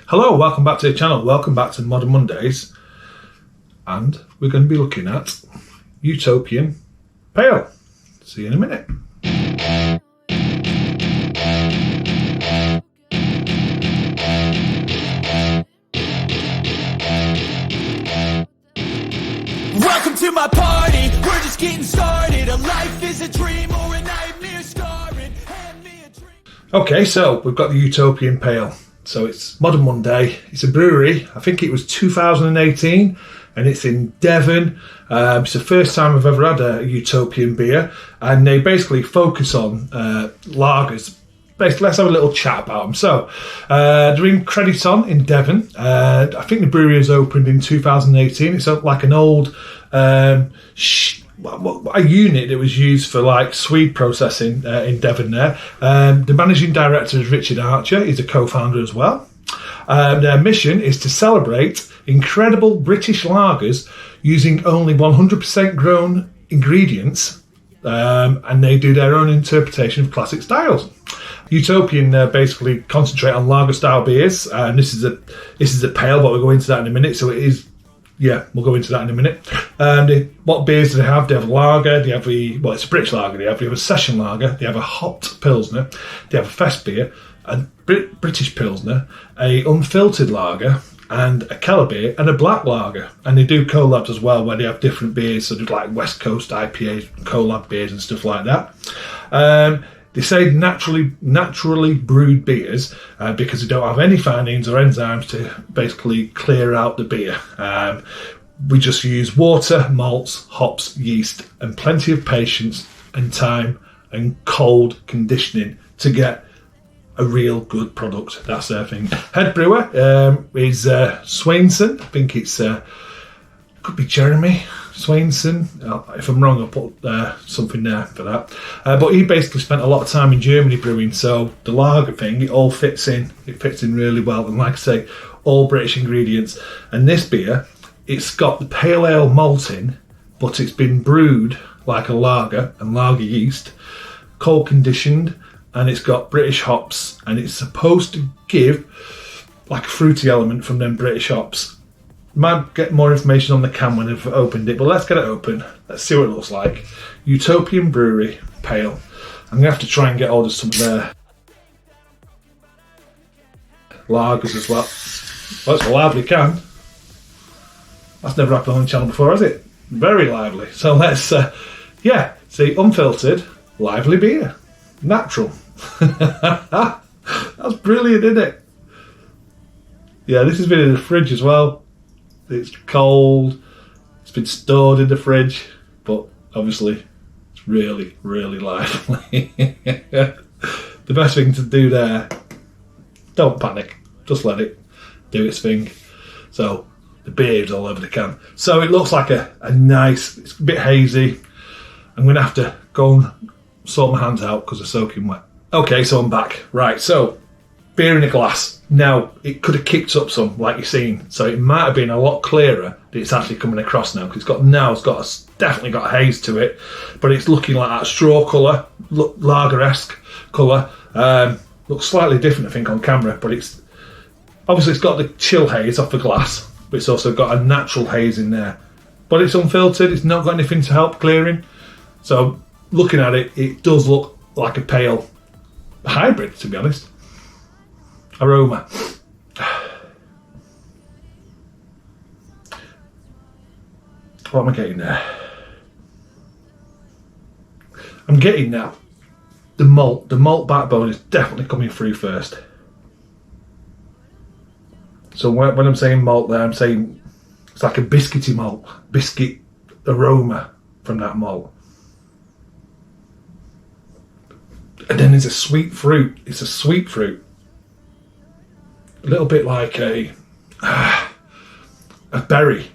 Hello, welcome back to the channel, welcome back to Modern Mondays, and we're going to be looking at Utopian Pale. See you in a minute. Welcome to my party, we're just getting started. A life is a dream or a nightmare scarring. Hand me a drink. Okay, so we've got the Utopian Pale. So it's Modern Monday, it's a brewery, I think it was 2018, and it's in Devon. It's the first time I've ever had a Utopian beer, and they basically focus on lagers. Basically, let's have a little chat about them. So, they're in Crediton in Devon. I think the brewery was opened in 2018. It's like an old a unit that was used for like swede processing in Devon there. The managing director is Richard Archer. He's a co-founder as well. Their mission is to celebrate incredible British lagers using only 100% grown ingredients, and they do their own interpretation of classic styles. Utopian basically concentrate on lager style beers, and this is a pale, but we'll go into that in a minute. So it is, yeah, we'll go into that in a minute. What beers do they have? They have a lager, they have it's a British lager, they have a session lager, they have a hot pilsner, they have a fest beer, a British pilsner, a unfiltered lager, and a Keller beer, and a black lager. And they do collabs as well, where they have different beers, sort of like West Coast IPAs, collab beers and stuff like that. They say naturally brewed beers because they don't have any findings or enzymes to basically clear out the beer. We just use water, malts, hops, yeast, and plenty of patience and time and cold conditioning to get a real good product. That's their thing. Head brewer is Swainson. I think it's could be Jeremy Swainson. If I'm wrong, I'll put something there for that. But he basically spent a lot of time in Germany brewing, so the lager thing, it all fits in. It fits in really well, and like I say, all British ingredients. And this beer, it's got the pale ale malt in, but it's been brewed like a lager and lager yeast, cold conditioned, and it's got British hops, and it's supposed to give like a fruity element from them British hops. Might get more information on the can when I've opened it, but let's get it open. Let's see what it looks like. Utopian Brewery Pale. I'm gonna have to try and get hold of some of their lagers as well. Well, it's a lively can. That's never happened on the channel before, has it? Very lively. So let's, see, unfiltered, lively beer. Natural. That's brilliant, isn't it? Yeah, this has been in the fridge as well. It's cold, it's been stored in the fridge, but obviously it's really, really lively. The best thing to do there, don't panic, just let it do its thing. So the beer is all over the can. So it looks like a nice, it's a bit hazy. I'm going to have to go and sort my hands out because they're soaking wet. Okay, so I'm back. Right, so beer in a glass. Now, it could have kicked up some, like you've seen, so it might have been a lot clearer that it's actually coming across now, because it's definitely got a haze to it, but it's looking like that straw colour, lager-esque colour. Looks slightly different, I think, on camera, but it's got the chill haze off the glass, but it's also got a natural haze in there. But it's unfiltered, it's not got anything to help clearing, so looking at it, it does look like a pale hybrid, to be honest. Aroma. What am I getting there? I'm getting now the malt. The malt backbone is definitely coming through first. So when I'm saying malt there, I'm saying it's like a biscuity malt, biscuit aroma from that malt. And then there's a sweet fruit. It's a sweet fruit. A little bit like a berry,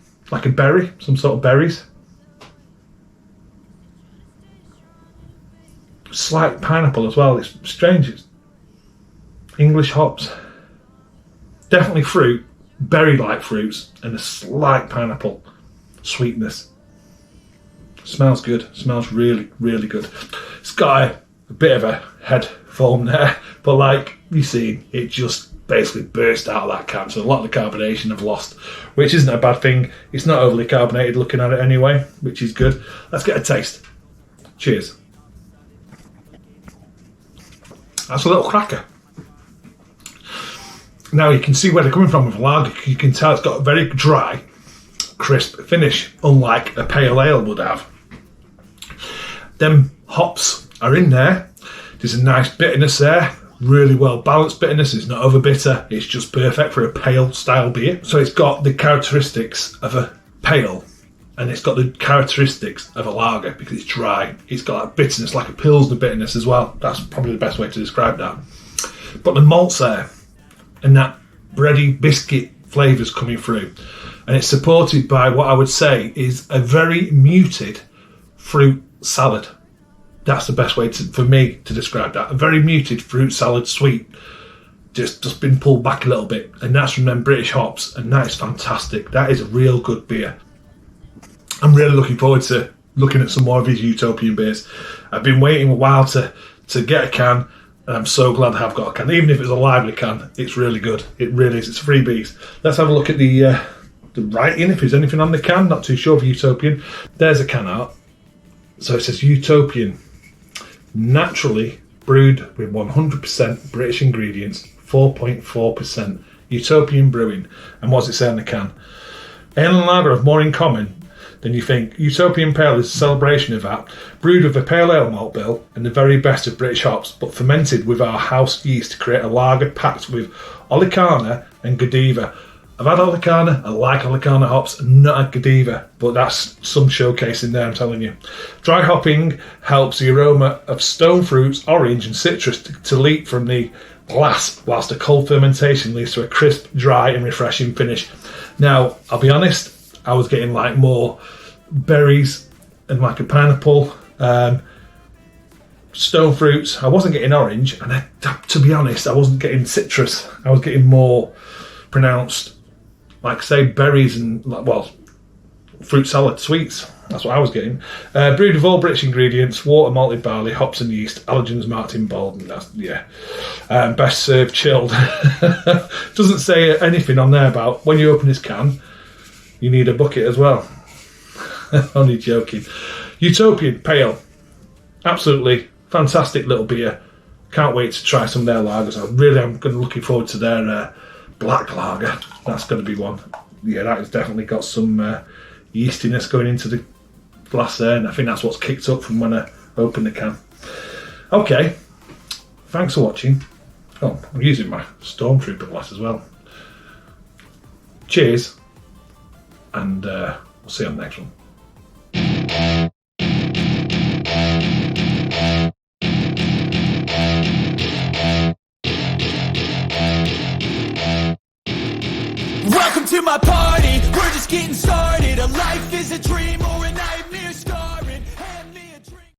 some sort of berries. Slight pineapple as well. It's strange. It's English hops. Definitely fruit, berry-like fruits, and a slight pineapple sweetness. Smells good. Smells really, really good. It's got a bit of a head foam there, but like you see, it just basically burst out of that can. So a lot of the carbonation I've lost, which isn't a bad thing. It's not overly carbonated looking at it anyway, which is good. Let's get a taste. Cheers. That's a little cracker. Now you can see where they're coming from with a lager. You can tell it's got a very dry, crisp finish, unlike a pale ale would have. Them hops are in there. There's a nice bitterness there. Really well balanced bitterness. It's not over bitter. It's just perfect for a pale style beer. So it's got the characteristics of a pale, and it's got the characteristics of a lager because it's dry. It's got that bitterness, like a Pilsner bitterness as well. That's probably the best way to describe that. But the malt's there, and that bready biscuit flavours coming through. And it's supported by what I would say is a very muted fruit salad. That's the best way for me to describe that. A very muted fruit salad, sweet, just been pulled back a little bit. And that's from them British hops, and that is fantastic. That is a real good beer. I'm really looking forward to looking at some more of these Utopian beers. I've been waiting a while to get a can, and I'm so glad I have got a can. Even if it's a lively can, it's really good. It really is. It's freebies. Let's have a look at the writing, if there's anything on the can. Not too sure of Utopian. There's a can art. So it says Utopian. Naturally brewed with 100% British ingredients, 4.4%. Utopian brewing. And what does it say on the can? Ale and lager have more in common than you think. Utopian Pale is a celebration of that, brewed with a pale ale malt bill and the very best of British hops, but fermented with our house yeast to create a lager packed with Olicana and Godiva. I've had Olicana, I like Olicana hops, not had Godiva, but that's some showcase in there, I'm telling you. Dry hopping helps the aroma of stone fruits, orange and citrus to leap from the glass, whilst a cold fermentation leads to a crisp, dry and refreshing finish. Now, I'll be honest, I was getting like more berries and like a pineapple, stone fruits. I wasn't getting orange, and to be honest, I wasn't getting citrus. I was getting more pronounced, like say berries and fruit salad sweets. That's what I was getting. Brewed with all British ingredients, water, malted barley, hops and yeast, allergens marked in bold, and that's, yeah. Best served chilled. Doesn't say anything on there about when you open this can, you need a bucket as well. Only joking. Utopian Pale. Absolutely fantastic little beer. Can't wait to try some of their lagers. I'm looking forward to their black lager. That's going to be one. Yeah, that has definitely got some yeastiness going into the glass there, and I think that's what's kicked up from when I opened the can. Okay, thanks for watching. Oh, I'm using my Stormtrooper glass as well. Cheers, and we'll see you on the next one. Welcome to my party, we're just getting started. A life is a dream or a night.